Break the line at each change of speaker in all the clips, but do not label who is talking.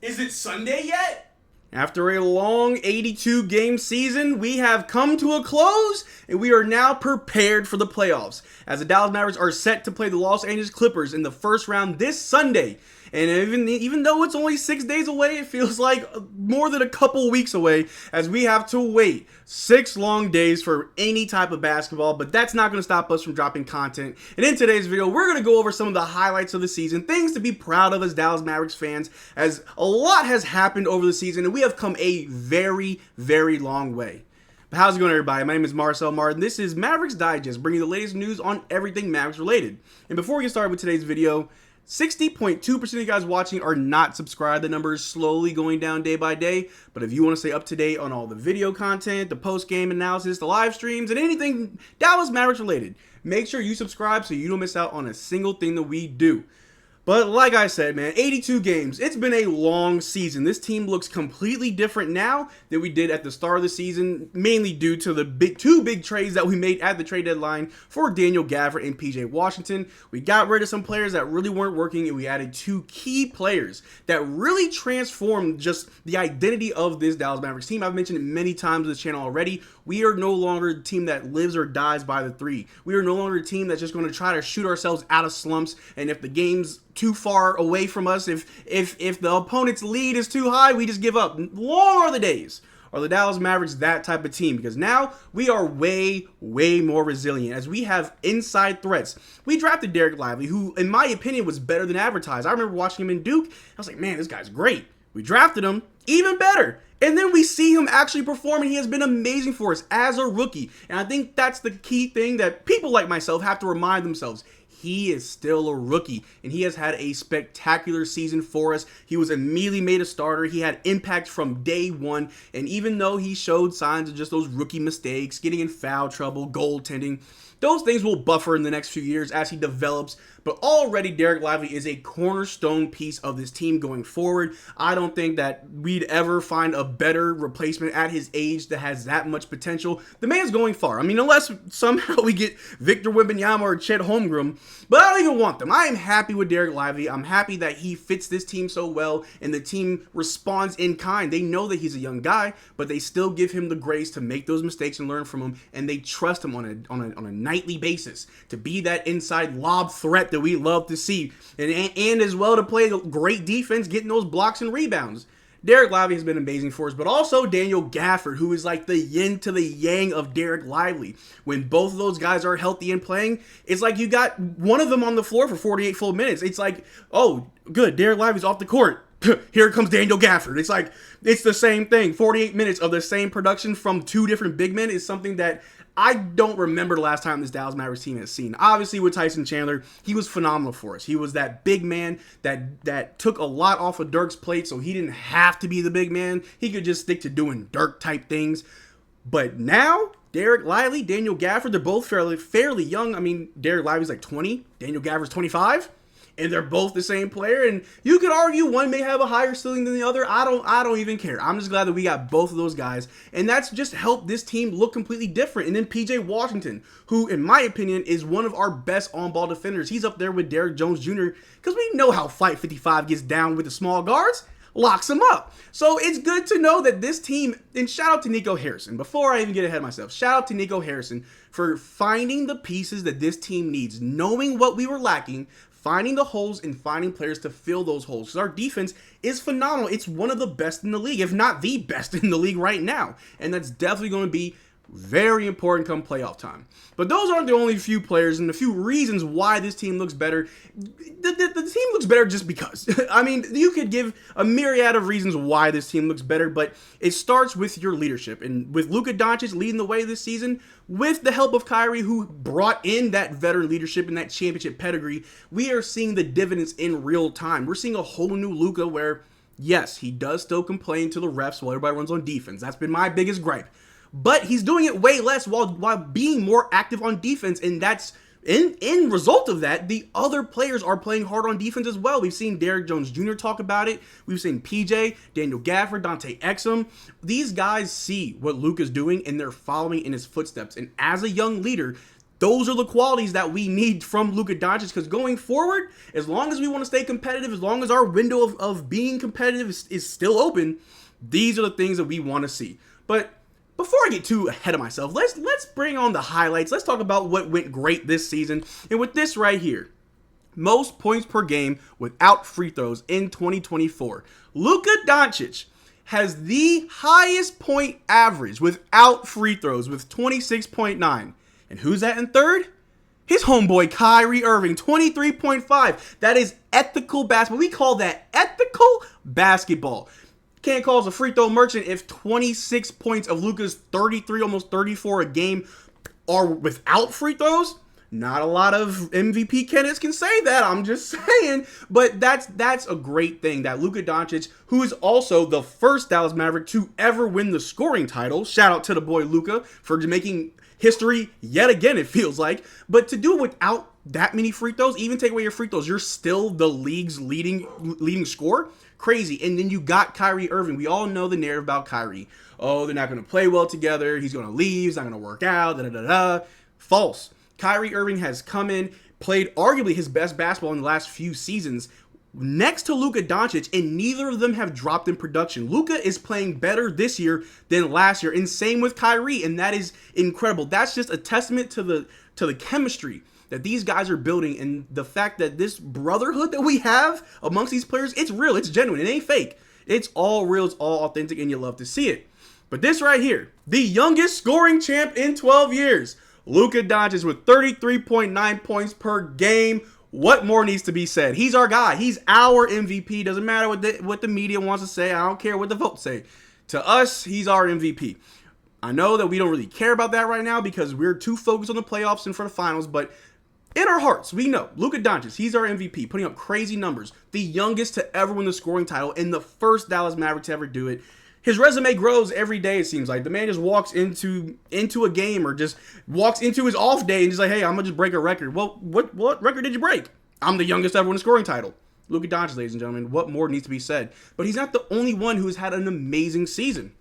Is it Sunday yet?
After a long 82-game season, we have come to a close, and we are now prepared for the playoffs, as the Dallas Mavericks are set to play the Los Angeles Clippers in the first round this Sunday. And even though it's only 6 days away, it feels like more than a couple weeks away, as we have to wait 6 long days for any type of basketball. But that's not going to stop us from dropping content. And in today's video, we're going to go over some of the highlights of the season, things to be proud of as Dallas Mavericks fans, as a lot has happened over the season, and we have come a very, very long way. But how's it going, everybody? My name is Marcel Martin. This is Mavs Digest, bringing the latest news on everything Mavericks related. And before we get started with today's video, 60.2% of you guys watching are not subscribed. The number is slowly going down day by day. But if you want to stay up to date on all the video content, the post-game analysis, the live streams, and anything Dallas Mavericks related, make sure you subscribe so you don't miss out on a single thing that we do. But like I said, man, 82 games. It's been a long season. This team looks completely different now than we did at the start of the season, mainly due to the two big trades that we made at the trade deadline for Daniel Gafford and PJ Washington. We got rid of some players that really weren't working, and we added 2 key players that really transformed just the identity of this Dallas Mavericks team. I've mentioned it many times on this channel already. We are no longer a team that lives or dies by the 3. We are no longer a team that's just going to try to shoot ourselves out of slumps, and if the game's too far away from us, if the opponent's lead is too high, we just give up. Long are the days. Are the Dallas Mavericks that type of team? Because now we are way, way more resilient as we have inside threats. We drafted Derrick Lively, who, in my opinion, was better than advertised. I remember watching him in Duke. I was like, man, this guy's great. We drafted him, even better. And then we see him actually perform, and he has been amazing for us as a rookie. And I think that's the key thing that people like myself have to remind themselves. He is still a rookie, and he has had a spectacular season for us. He was immediately made a starter. He had impact from day one, and even though he showed signs of just those rookie mistakes, getting in foul trouble, goaltending, those things will buffer in the next few years as he develops. But already Derrick Lively is a cornerstone piece of this team going forward. I don't think that we'd ever find a better replacement at his age that has that much potential. The man's going far. I mean, unless somehow we get Victor Wembanyama or Chet Holmgren. But I don't even want them. I am happy with Derrick Lively. I'm happy that he fits this team so well, and the team responds in kind. They know that he's a young guy, but they still give him the grace to make those mistakes and learn from him, and they trust him on a nightly basis to be that inside lob threat that we love to see, and as well to play great defense, getting those blocks and rebounds. Derrick Lively has been amazing for us, but also Daniel Gafford, who is like the yin to the yang of Derrick Lively. When both of those guys are healthy and playing, it's like you got one of them on the floor for 48 full minutes. It's like, oh, good, Derrick Lively's off the court. Here comes Daniel Gafford. It's like, it's the same thing. 48 minutes of the same production from 2 different big men is something that I don't remember the last time this Dallas Mavericks team has seen. Obviously, with Tyson Chandler, he was phenomenal for us. He was that big man that took a lot off of Dirk's plate, so he didn't have to be the big man. He could just stick to doing Dirk-type things. But now, Derrick Lively, Daniel Gafford, they're both fairly young. I mean, Derrick Lively's like 20, Daniel Gafford's 25. And they're both the same player, and you could argue one may have a higher ceiling than the other. I don't even care. I'm just glad that we got both of those guys, and that's just helped this team look completely different. And then PJ Washington, who in my opinion is one of our best on-ball defenders. He's up there with Derrick Jones Jr. because we know how Flight 55 gets down with the small guards. Locks him up. So it's good to know that this team, and shout out to Nico Harrison. Before I even get ahead of myself, shout out to Nico Harrison for finding the pieces that this team needs, knowing what we were lacking, finding the holes and finding players to fill those holes. Because our defense is phenomenal. It's one of the best in the league, if not the best in the league right now. And that's definitely going to be very important come playoff time. But those aren't the only few players and the few reasons why this team looks better. The team looks better just because. I mean, you could give a myriad of reasons why this team looks better, but it starts with your leadership. And with Luka Doncic leading the way this season, with the help of Kyrie, who brought in that veteran leadership and that championship pedigree, we are seeing the dividends in real time. We're seeing a whole new Luka where, yes, he does still complain to the refs while everybody runs on defense. That's been my biggest gripe. But he's doing it way less while being more active on defense, and that's in result of that, the other players are playing hard on defense as well. We've seen Derrick Jones Jr. talk about it. We've seen PJ, Daniel Gafford, Dante Exum. These guys see what Luka's doing, and they're following in his footsteps. And as a young leader, those are the qualities that we need from Luka Doncic, because going forward, as long as we want to stay competitive, as long as our window of being competitive is still open, these are the things that we want to see. But before I get too ahead of myself, let's bring on the highlights. Let's talk about what went great this season. And with this right here, most points per game without free throws in 2024. Luka Doncic has the highest point average without free throws with 26.9. And who's that in third? His homeboy Kyrie Irving, 23.5. That is ethical basketball. We call that ethical basketball. Can't call us a free throw merchant if 26 points of Luka's 33, almost 34 a game are without free throws. Not a lot of MVP candidates can say that, I'm just saying. But that's a great thing that Luka Doncic, who is also the first Dallas Maverick to ever win the scoring title. Shout out to the boy Luka for making history yet again, it feels like. But to do it without that many free throws, even take away your free throws, you're still the league's leading scorer. Crazy. And then you got Kyrie Irving. We all know the narrative about Kyrie. Oh, they're not going to play well together. He's going to leave. He's not going to work out. False. Kyrie Irving has come in, played arguably his best basketball in the last few seasons next to Luka Doncic, and neither of them have dropped in production. Luka is playing better this year than last year, and same with Kyrie, and that is incredible. That's just a testament to the chemistry that these guys are building, and the fact that this brotherhood that we have amongst these players, it's real, it's genuine, it ain't fake. It's all real, it's all authentic, and you love to see it. But this right here, the youngest scoring champ in 12 years, Luka Doncic with 33.9 points per game. What more needs to be said? He's our guy. He's our MVP. Doesn't matter what the media wants to say. I don't care what the votes say. To us, he's our MVP. I know that we don't really care about that right now because we're too focused on the playoffs and for the finals, but in our hearts, we know Luka Doncic, he's our MVP, putting up crazy numbers. The youngest to ever win the scoring title and the first Dallas Mavericks to ever do it. His resume grows every day, it seems like. The man just walks into a game or just walks into his off day and just like, hey, I'm going to just break a record. Well, what record did you break? I'm the youngest to ever win a scoring title. Luka Doncic, ladies and gentlemen, what more needs to be said? But he's not the only one who has had an amazing season.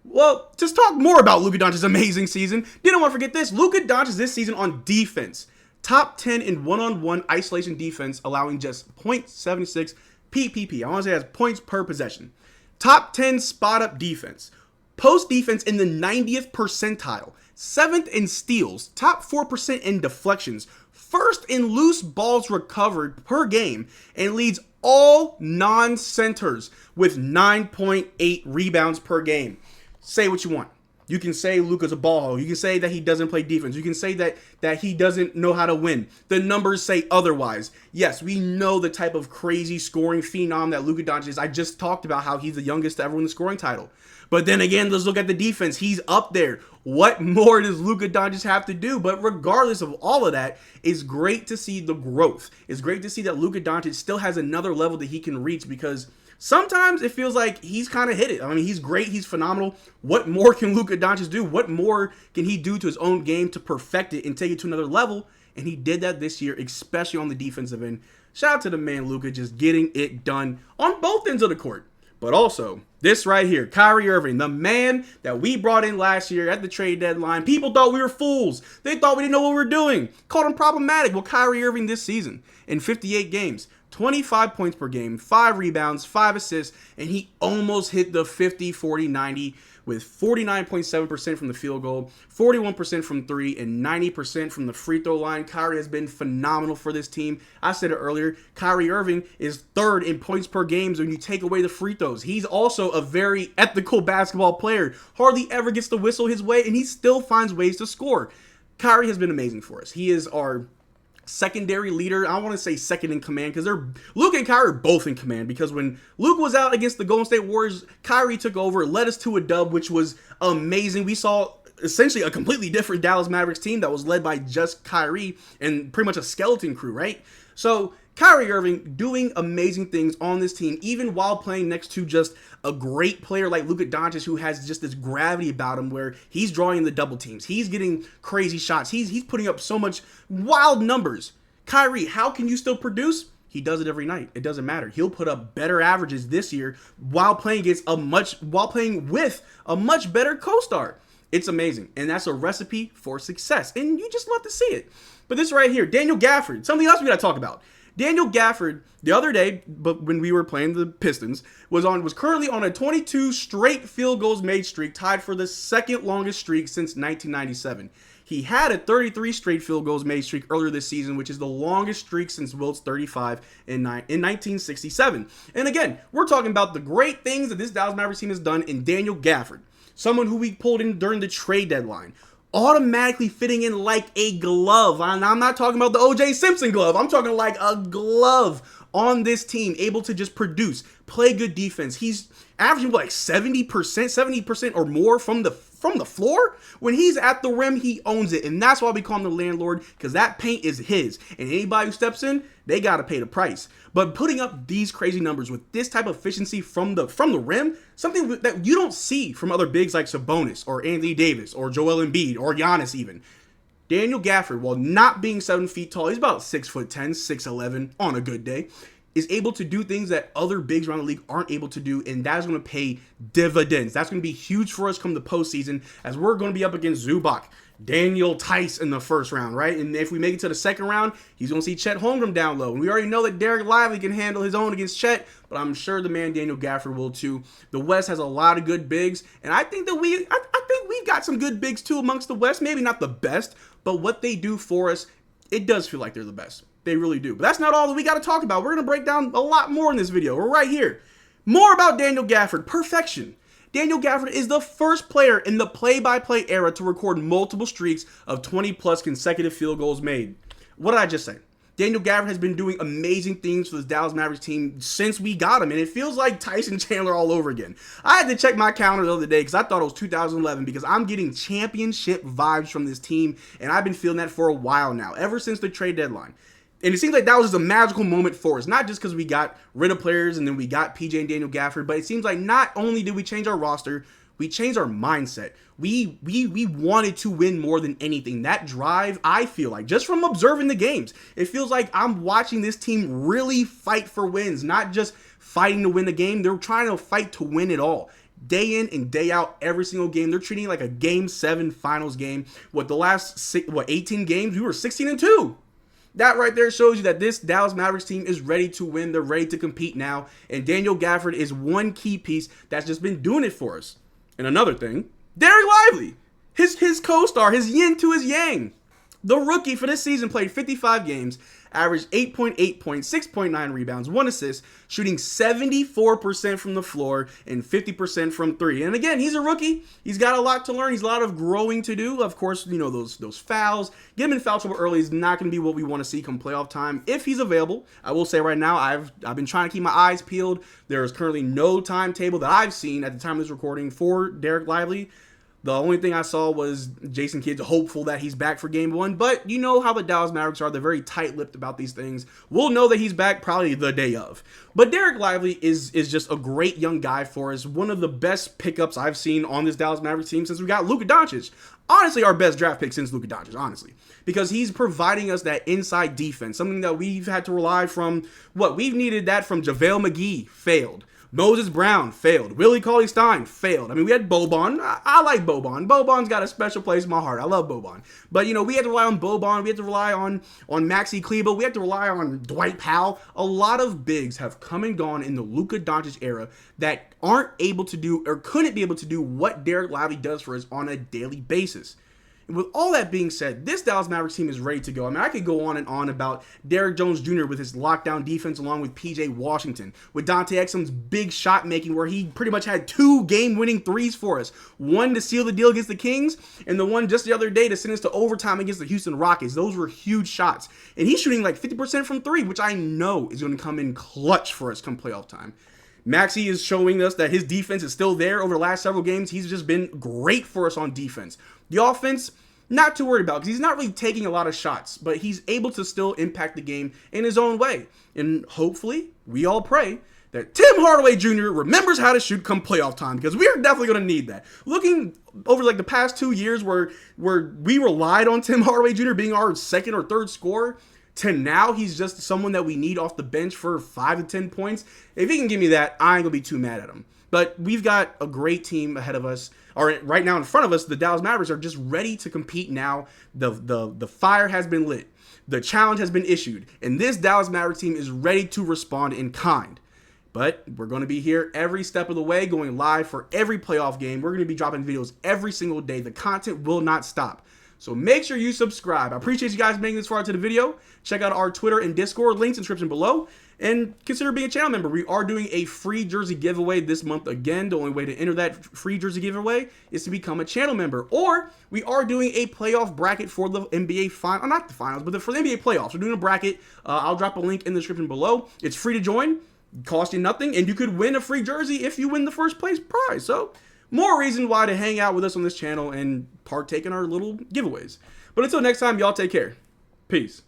Well, just talk more about Luka Doncic's amazing season. Didn't want to forget this. Luka Doncic this season on defense. Top 10 in one-on-one isolation defense, allowing just .76 PPP. I want to say that's points per possession. Top 10 spot-up defense. Post defense in the 90th percentile. 7th in steals. Top 4% in deflections. First in loose balls recovered per game. And leads all non-centers with 9.8 rebounds per game. Say what you want. You can say Luka's a ball hog. You can say that he doesn't play defense. You can say that he doesn't know how to win. The numbers say otherwise. Yes, we know the type of crazy scoring phenom that Luka Doncic is. I just talked about how he's the youngest to ever win the scoring title. But then again, let's look at the defense. He's up there. What more does Luka Doncic have to do? But regardless of all of that, it's great to see the growth. It's great to see that Luka Doncic still has another level that he can reach, because sometimes it feels like he's kind of hit it. I mean, he's great. He's phenomenal. What more can Luka Doncic do? What more can he do to his own game to perfect it and take it to another level? And he did that this year, especially on the defensive end. Shout out to the man, Luka, just getting it done on both ends of the court. But also, this right here, Kyrie Irving, the man that we brought in last year at the trade deadline. People thought we were fools. They thought we didn't know what we were doing. Called him problematic. Well, Kyrie Irving this season, in 58 games, 25 points per game, 5 rebounds, 5 assists, and he almost hit the 50-40-90 with 49.7% from the field goal, 41% from 3, and 90% from the free throw line. Kyrie has been phenomenal for this team. I said it earlier, Kyrie Irving is third in points per game when you take away the free throws. He's also a very ethical basketball player. Hardly ever gets to whistle his way, and he still finds ways to score. Kyrie has been amazing for us. He is our secondary leader. I don't want to say second in command because Luka and Kyrie are both in command, because when Luka was out against the Golden State Warriors, Kyrie took over, led us to a dub, which was amazing. We saw essentially a completely different Dallas Mavericks team that was led by just Kyrie and pretty much a skeleton crew, right? So Kyrie Irving doing amazing things on this team, even while playing next to just a great player like Luka Doncic, who has just this gravity about him where he's drawing the double teams. He's getting crazy shots. He's putting up so much wild numbers. Kyrie, how can you still produce? He does it every night. It doesn't matter. He'll put up better averages this year while playing with a much better co-star. It's amazing. And that's a recipe for success. And you just love to see it. But this right here, Daniel Gafford, something else we got to talk about. Daniel Gafford, the other day, but when we were playing the Pistons, was currently on a 22 straight field goals made streak, tied for the second longest streak since 1997. He had a 33 straight field goals made streak earlier this season, which is the longest streak since Wilt's 35 in 1967. And again, we're talking about the great things that this Dallas Mavericks team has done in Daniel Gafford, someone who we pulled in during the trade deadline, automatically fitting in like a glove. And I'm not talking about the O.J. Simpson glove. I'm talking like a glove on this team, able to just produce, play good defense. He's averaging like 70% or more from the floor. When he's at the rim, he owns it. And that's why we call him the landlord, because that paint is his. And anybody who steps in, they got to pay the price. But putting up these crazy numbers with this type of efficiency from the rim, something that you don't see from other bigs like Sabonis or Anthony Davis or Joel Embiid or Giannis even. Daniel Gafford, while not being 7 feet tall, he's about 6'10", 6'11" on a good day, is able to do things that other bigs around the league aren't able to do, and that is going to pay dividends. That's going to be huge for us come the postseason, as we're going to be up against Zubac, Daniel Tice in the first round, right? And if we make it to the second round, he's going to see Chet Holmgren down low. And we already know that Derrick Lively can handle his own against Chet, but I'm sure the man Daniel Gafford will too. The West has a lot of good bigs, and I think that we've got some good bigs too amongst the West. Maybe not the best, but what they do for us, it does feel like they're the best. They really do. But that's not all that we got to talk about. We're going to break down a lot more in this video. We're right here. More about Daniel Gafford. Perfection. Daniel Gafford is the first player in the play-by-play era to record multiple streaks of 20-plus consecutive field goals made. What did I just say? Daniel Gafford has been doing amazing things for this Dallas Mavericks team since we got him, and it feels like Tyson Chandler all over again. I had to check my calendar the other day because I thought it was 2011 because I'm getting championship vibes from this team, and I've been feeling that for a while now, ever since the trade deadline. And it seems like that was just a magical moment for us, not just because we got rid of players and then we got PJ and Daniel Gafford, but it seems like not only did we change our roster, we changed our mindset. We wanted to win more than anything. That drive, I feel like, just from observing the games, it feels like I'm watching this team really fight for wins, not just fighting to win the game. They're trying to fight to win it all. Day in and day out, every single game. They're treating it like a Game 7 finals game. The last 18 games, we were 16-2. That right there shows you that this Dallas Mavericks team is ready to win. They're ready to compete now. And Daniel Gafford is one key piece that's just been doing it for us. And another thing, Derrick Lively, his co-star, his yin to his yang. The rookie for this season played 55 games, averaged 8.8 points, 6.9 rebounds, 1 assist, shooting 74% from the floor and 50% from three. And again, he's a rookie. He's got a lot to learn. He's a lot of growing to do. Of course, you know, those fouls. Get him in foul trouble early is not going to be what we want to see come playoff time. If he's available, I will say right now, I've been trying to keep my eyes peeled. There is currently no timetable that I've seen at the time of this recording for Derrick Lively. The only thing I saw was Jason Kidd's hopeful that he's back for game 1. But you know how the Dallas Mavericks are. They're very tight-lipped about these things. We'll know that he's back probably the day of. But Derrick Lively is just a great young guy for us. One of the best pickups I've seen on this Dallas Mavericks team since we got Luka Doncic. Honestly, our best draft pick since Luka Doncic, honestly. Because he's providing us that inside defense. Something that we've had to rely from. We've needed that from JaVale McGee. Failed. Moses Brown failed. Willie Cauley-Stein failed. I mean, we had Boban. I like Boban. Boban's got a special place in my heart. I love Boban. But, you know, we had to rely on Boban. We had to rely on Maxi Kleber. We had to rely on Dwight Powell. A lot of bigs have come and gone in the Luka Doncic era that aren't able to do or couldn't be able to do what Derrick Lively does for us on a daily basis. And with all that being said, this Dallas Mavericks team is ready to go. I mean, I could go on and on about Derrick Jones Jr. with his lockdown defense along with PJ Washington, with Dante Exum's big shot making where he pretty much had 2 game-winning threes for us. One to seal the deal against the Kings, and the one just the other day to send us to overtime against the Houston Rockets. Those were huge shots. And he's shooting like 50% from 3, which I know is going to come in clutch for us come playoff time. Maxey is showing us that his defense is still there over the last several games. He's just been great for us on defense. The offense, not too worried about because he's not really taking a lot of shots, but he's able to still impact the game in his own way. And hopefully, we all pray that Tim Hardaway Jr. remembers how to shoot come playoff time because we are definitely going to need that. Looking over like the past 2 years where we relied on Tim Hardaway Jr. being our second or third scorer, to now he's just someone that we need off the bench for 5 to 10 points. If he can give me that, I ain't going to be too mad at him. But we've got a great team ahead of us, or right now in front of us. The Dallas Mavericks are just ready to compete now. The fire has been lit. The challenge has been issued. And this Dallas Mavericks team is ready to respond in kind. But we're going to be here every step of the way, going live for every playoff game. We're going to be dropping videos every single day. The content will not stop. So make sure you subscribe. I appreciate you guys making this far into the video. Check out our Twitter and Discord, links in the description below. And consider being a channel member. We are doing a free jersey giveaway this month again. The only way to enter that free jersey giveaway is to become a channel member. Or we are doing a playoff bracket for the NBA final, not the finals, but for the NBA playoffs. We're doing a bracket. I'll drop a link in the description below. It's free to join. Cost you nothing, and you could win a free jersey if you win the first place prize. So more reason why to hang out with us on this channel and partake in our little giveaways. But until next time, y'all take care. Peace.